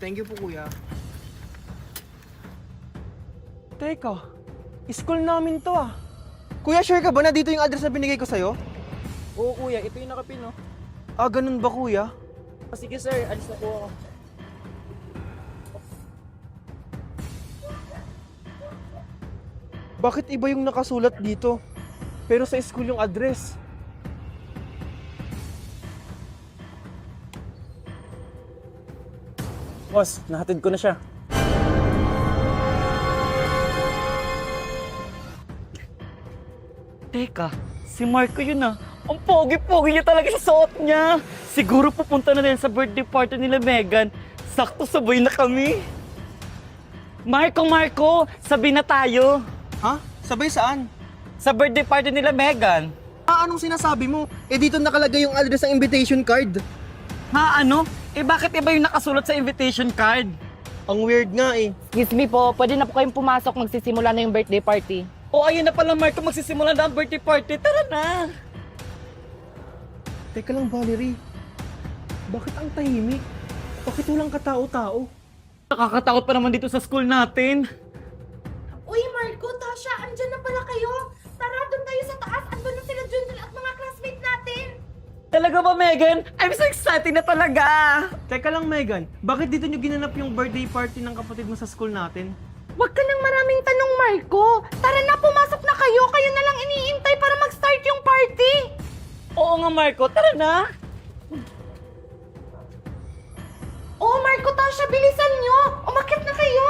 Thank you po, kuya. Teka, school namin to ah. Kuya, sure ka ba na dito yung address na binigay ko sa'yo? Oo kuya, ito yung nakapin no. Ah, ganun ba kuya? Sige sir, alis na po ako. Bakit iba yung nakasulat dito? Pero sa school yung address. Boss, nahatid ko na siya. Teka, si Marco yun ah. Ang pogi-pogi niya talaga sa suot niya. Siguro pupunta na din sa birthday party nila Megan. Sakto sabay na kami. Marco, sabi na tayo. Ha? Sabay saan? Sa birthday party nila Megan. Ah, anong sinasabi mo? Eh dito nakalagay yung address ng invitation card. Ha, ano? Eh bakit iba yung nakasulat sa invitation card? Ang weird nga eh. Excuse me po, pwede na po kayong pumasok, magsisimula na yung birthday party. O ayun na pala Marco, magsisimula na ang birthday party. Tara na! Teka lang, Valerie. Bakit ang tahimik? Bakit walang katao-tao? Nakakatakot pa naman dito sa school natin. Uy, Marco, Tasha, andyan na pala kayo. Tara, doon tayo sa taas. Andun na sila Junjun at mga classmate natin. Talaga ba, Megan? I'm so excited na talaga! Teka lang, Megan. Bakit dito nyo ginanap yung birthday party ng kapatid mo sa school natin? Huwag ka nang maraming tanong, Marco. Tara na, pumasok na kayo. Kayo na lang iniintay para mag-start yung party. Oo nga, Marco. Tara na! Oh, Marco, Tasha, bilisan nyo. Umakyat na kayo.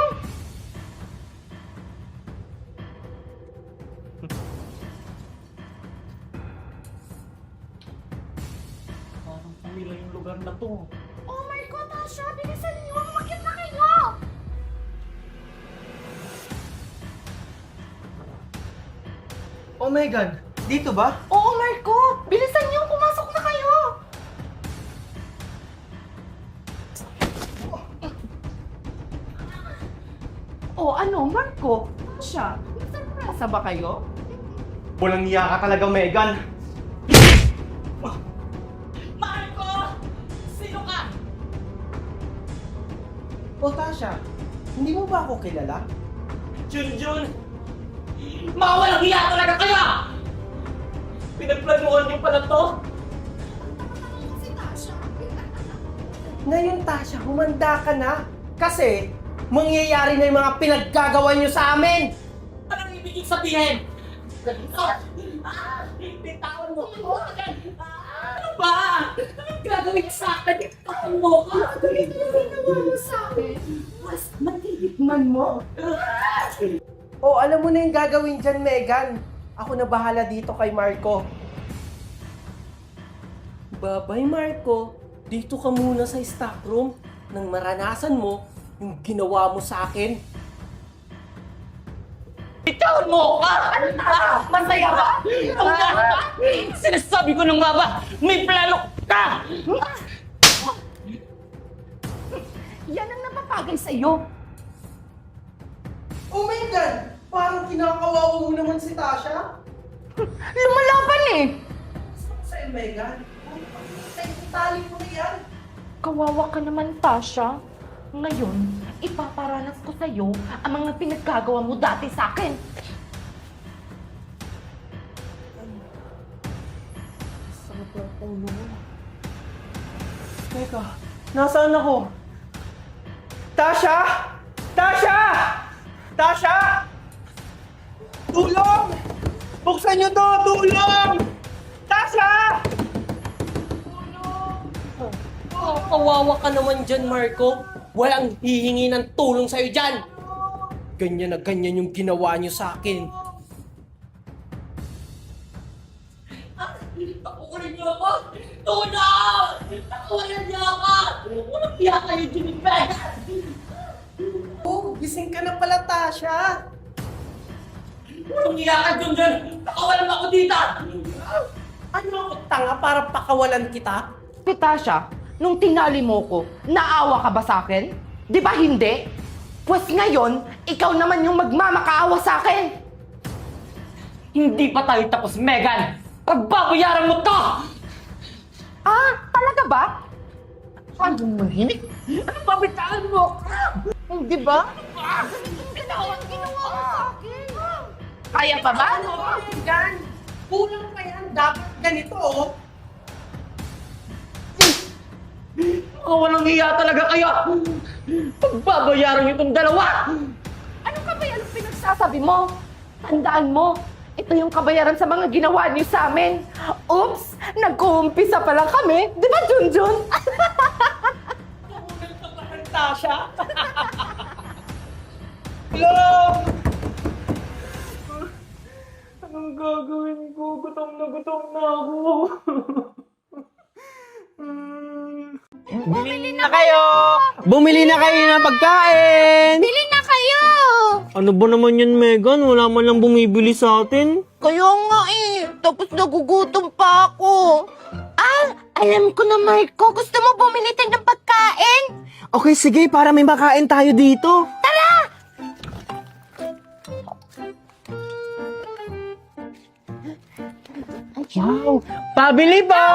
Parang pamilya yung lugar na to. Oh, Marco, Tasha, bilisan nyo. Umakyat na kayo. Oh, Megan. Dito ba? Oo, Marco. Bilisan nyo. Pumasok na kayo. Oh, ano, Marco? Tasha, nagsurpresa ba kayo? Walang niya ka talaga, Megan. Marco! Sino ka? O, Tasha, hindi mo ba ako kilala? Junjun! Mga walang hiya talaga kayo! Pinagplanuhan niyo pala to? Si Tasha. Ngayon, Tasha, humanda ka na. Kasi, mangyayari na yung mga pinaggagawa nyo sa amin. Anong ibig sabihin? Bitawan mo ako! Ano ba? Anong gagawin sa akin? Bitawan mo ako! Sa akin, mas matitikman mo. O, alam mo na yung gagawin dyan, Megan. Ako na bahala dito kay Marco. Babay, Marco. Dito ka muna sa stock room nang maranasan mo yung ginawa mo sa akin. Bitawan mo ako! Masaya ba? Sinasabi ko nung nga ba, may plano ka! Yan ang napapagay sa'yo. Oh, Megan! Parang kinakawawa mo naman si Tasha. Lumalaban eh. Sa'yo, Megan. Tali mo na yan. Kawawa ka naman, Tasha. Ngayon, ipaparanas ko sa'yo ang mga pinaggagawa mo dati sa akin. Sarap ng ulo mo. Teka, nasaan ako? Tasha! Tasha! Tasha! Tulong! Buksan nyo to! Tulong! Tasha! Oh, kawawa ka naman dyan, Marco. Walang hihingi ng tulong sa'yo dyan. Ganyan na ganyan yung ginawa niyo sa akin. Takukunin niyo ako! Tulong! Takukunin niyo ako! Walang hiya kayo, Jennifer! Oh, gising ka na pala, Tasha. Walang hiya ka, Junjun! Takawalan ako dito! Ano ako tanga para pakawalan kita? Tasha, nung tinali mo ko, naawa ka ba sa akin? Di ba hindi? Pues ngayon, ikaw naman yung magmamakaawa sa akin. Hindi pa tayo tapos, Megan! Pagbabayaran mo to! Ah, talaga ba? Saan yung mahinig? Ano babitaan mo? Di ba? Ginawa mo sa akin. Kaya pa ba? Yan! Kulang pa yan. Dapat ganito, oh. Walang hiya talaga kayo! Pagbabayaran niyo itong dalawa! Ano kabayaran pinagsasabi mo? Tandaan mo, ito yung kabayaran sa mga ginawa niyo sa amin. Oops! Nag-uumpisa pa lang kami. Di ba, Junjun? Tasha! Hello! Anong gagawin ko? Gutom na ako. Bumili na kayo! Bumili na kayo ng pagkain! Bili na kayo! Ano ba naman yan, Megan? Wala man lang bumibili sa atin. Kaya nga eh, tapos nagugutom pa ako. Alam ko na, Marco. Gusto mo bumili tayo ng pagkain? Okay, sige, para may makain tayo dito. Wow! Pabili po!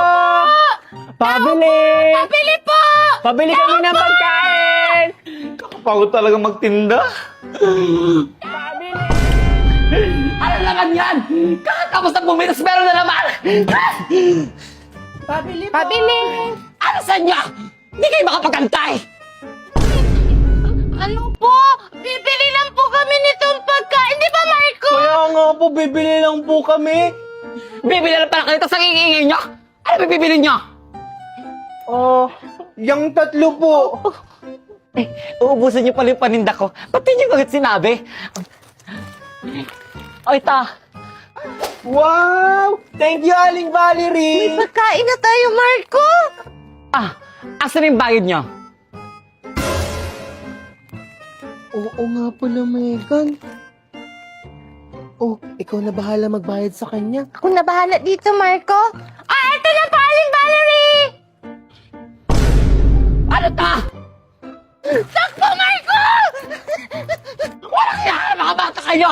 Pabili! Bili po! Pabili kami ng pagkain! Kakapagod talaga magtinda. Ano naman yan? Kakatapos na bumitas, meron na naman! Pabili! Ano sa inyo? Hindi kayo makapagantay! Ano po? Bibili lang po kami nitong pagkain. Di ba, Marco? Kaya nga po, bibili lang po kami. Bibili na pala kayo, tapos ang iingay nyo! Ano ba bibili nyo? Yung tatlo po. Uubusin niyo pala yung paninda ko. Ba't di niyo agad sinabi? Oy, ta. Wow! Thank you, Aling Valerie! Pagkain na tayo, Marco! Asan yung bayad niyo? Oo nga pala, Megan. Oh, ikaw na bahala magbayad sa kanya. Ako na bahala dito, Marco. Ito na pa, Aling Valerie! Ano ta? Sakpo, Marco! Walang yan, mga bata kayo!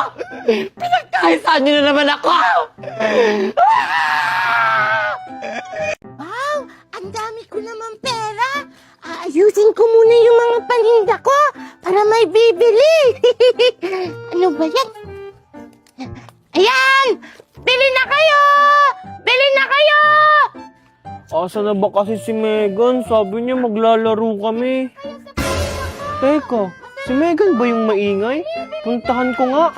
Pinagkaisaan nyo na naman ako! Wow! Ang dami ko naman pera! Aayusin ko muna yung mga paninda ko para may bibili! Ano ba yan? Ayan! Bili na kayo! Bili na kayo! Asa na ba kasi si Megan? Sabi niya maglalaro kami. Teka, si Megan ba yung maingay? Puntahan ko nga.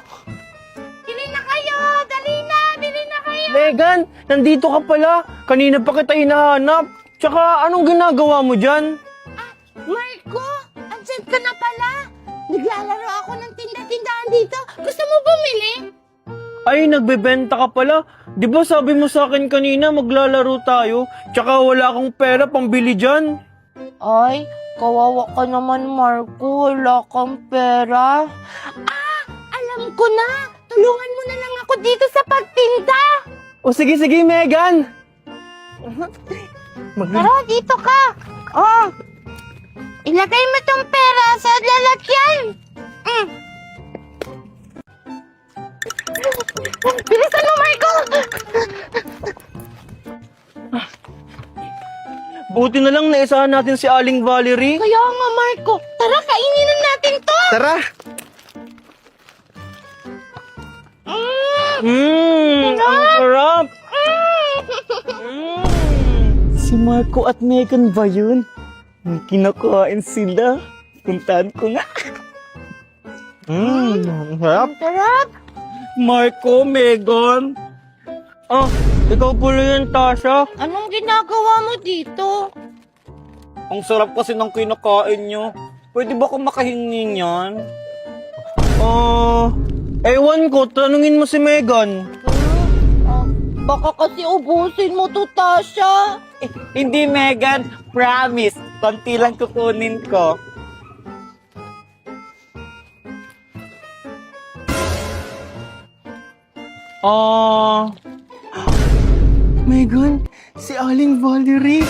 Bili na kayo! Dali na! Bili na kayo! Megan, nandito ka pala. Kanina pa kita hinahanap. Tsaka, anong ginagawa mo dyan? Marco! Andyan ka na pala! Naglalaro ako ng tinda-tindahan dito. Gusto mo bumili? Ay, nagbebenta ka pala. Di ba sabi mo sa akin kanina maglalaro tayo? Tsaka wala akong pera pambili dyan. Ay, kawawa ka naman, Marco. Wala kang pera. Alam ko na. Tulungan mo na lang ako dito sa pagtinda. O sige, Megan. Tara, dito ka. Ilagay mo tong pera sa lalagyan. Bilisan mo, Marco. Buti na lang naisahan natin si Aling Valerie. Kaya nga, Marco. Tara, kainin na natin to. Tara! Ang sarap! Si Marco at Megan ba yun? May kinakain sila. Puntahan ko nga. Ang sarap! Sarap. Marco, Megan. Ikaw pala yan, Tasha. Anong ginagawa mo dito? Ang sarap kasi ng kinakain nyo. Pwede ba akong makahingi niyan? Ewan ko, tanungin mo si Megan. Baka kasi ubusin mo to, Tasha. Hindi, Megan. Promise. Konti lang kukunin ko. Megan, si Aling Valerie.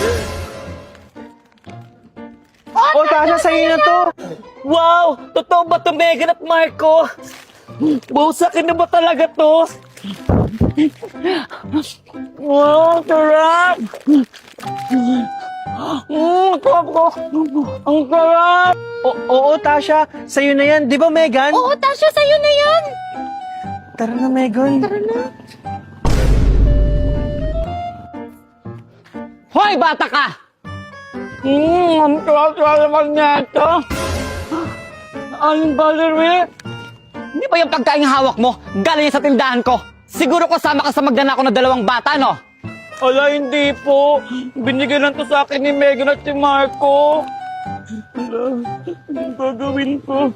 Tasha, sa'yo na to. Wow! Totoo ba to, Megan at Marco? Wow, sa akin na ba talaga to? Wow, sarap! ako. Ang sarap! Oo, Tasha. Sa'yo na yan. Di ba, Megan? Oo, Tasha, sa'yo na yan. Tara na, Megan. Hoy, bata ka! Ang sarap naman niya ito. Aling Valerie. Hindi ba yung pagkain hawak mo? Galing yan sa tindahan ko. Siguro kasama ka sa magnanakaw na 2 bata, no? Ala, hindi po. Binigyan lang to sa akin ni Megan at si Marco. Ala, anong gagawin ko?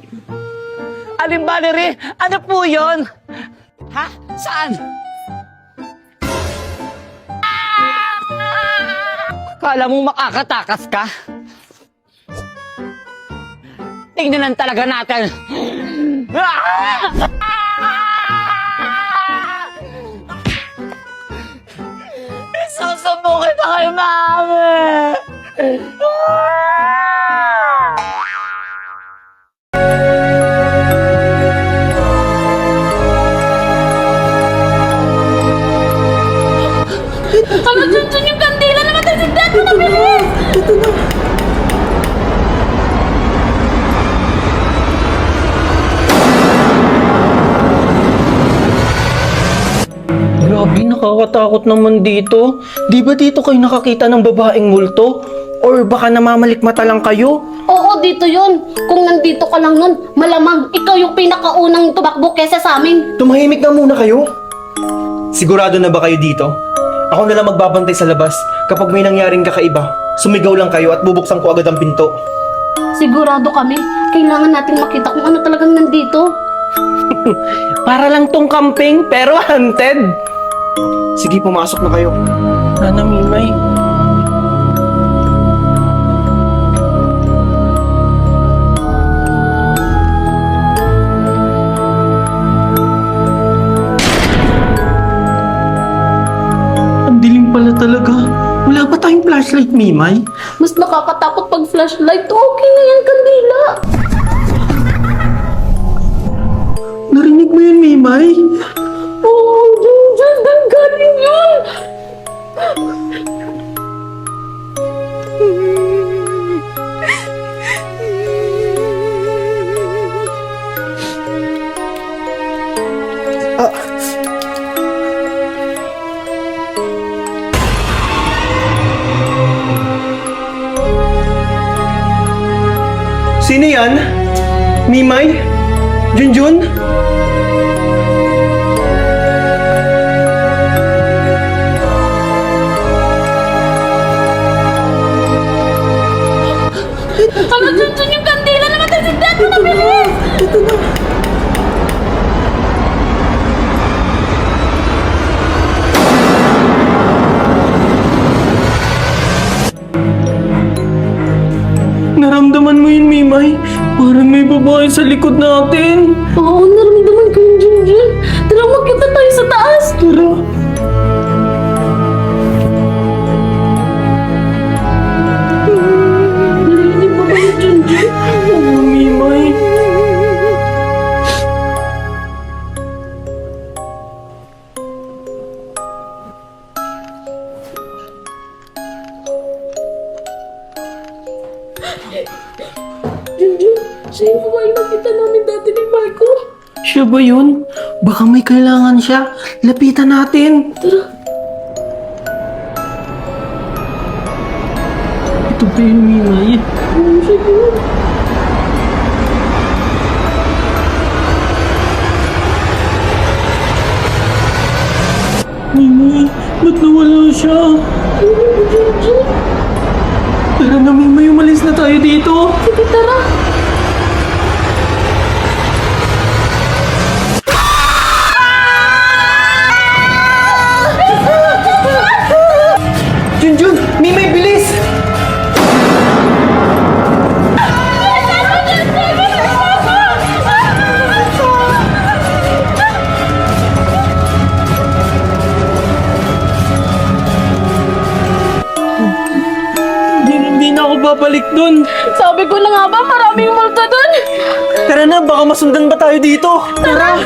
Aling Valerie, ano po yun? Ha? Saan? Kala mo makakatakas ka? Tingnan lang talaga natin. Susubukin na kayo, mami! Ano, Junjun, yung kandila na matasindan mo na, bilis! Grabe, nakakatakot naman dito. Di ba dito kayo nakakita ng babaeng multo? Or baka namamalikmata lang kayo? Oo, dito yun. Kung nandito ka lang nun, malamang ikaw yung pinakaunang tumakbo kesa sa amin. Tumahimik na muna kayo. Sigurado na ba kayo dito? Ako na lang magbabantay sa labas. Kapag may nangyaring kakaiba, sumigaw lang kayo at bubuksan ko agad ang pinto. Sigurado kami, kailangan nating makita kung ano talagang nandito. Para lang tong camping, pero haunted. Sige, pumasok na kayo. Nana, Mimay. Ang dilim pala talaga. Wala ba tayong flashlight, Mimay? Mas nakakatakot pag flashlight. Okay na yan, kandila. Narinig mo yun, Mimay? Oo, Junjun, galing yun. Sino yan? Mimay? Junjun? Ano, Junjun, yung kandila na matasindan mo na, bilis! Naramdaman mo yun, Mimay? Parang may babae sa likod natin. Oo, naramdaman ko yung Junjun. Tara, magkita tayo sa taas. Tara. Narinig mo ba yung Junjun? Oo, Mimay. Junjun, siya yung babae nakita namin dati ni Marco. Siya ba yun? Baka may kailangan siya. Lapitan natin. Tara. Ito ba yun, Mimay? Oo, siya yun. Mimay, ba't nawala siya? Junjun, Tara na, Mimay. Umalis na tayo dito. sige, tara. Junjun! Mimay, bilis! Hindi na ako babalik dun. Sabi ko na nga ba, maraming multa dun. Tara na, baka masundan pa tayo dito. Tara!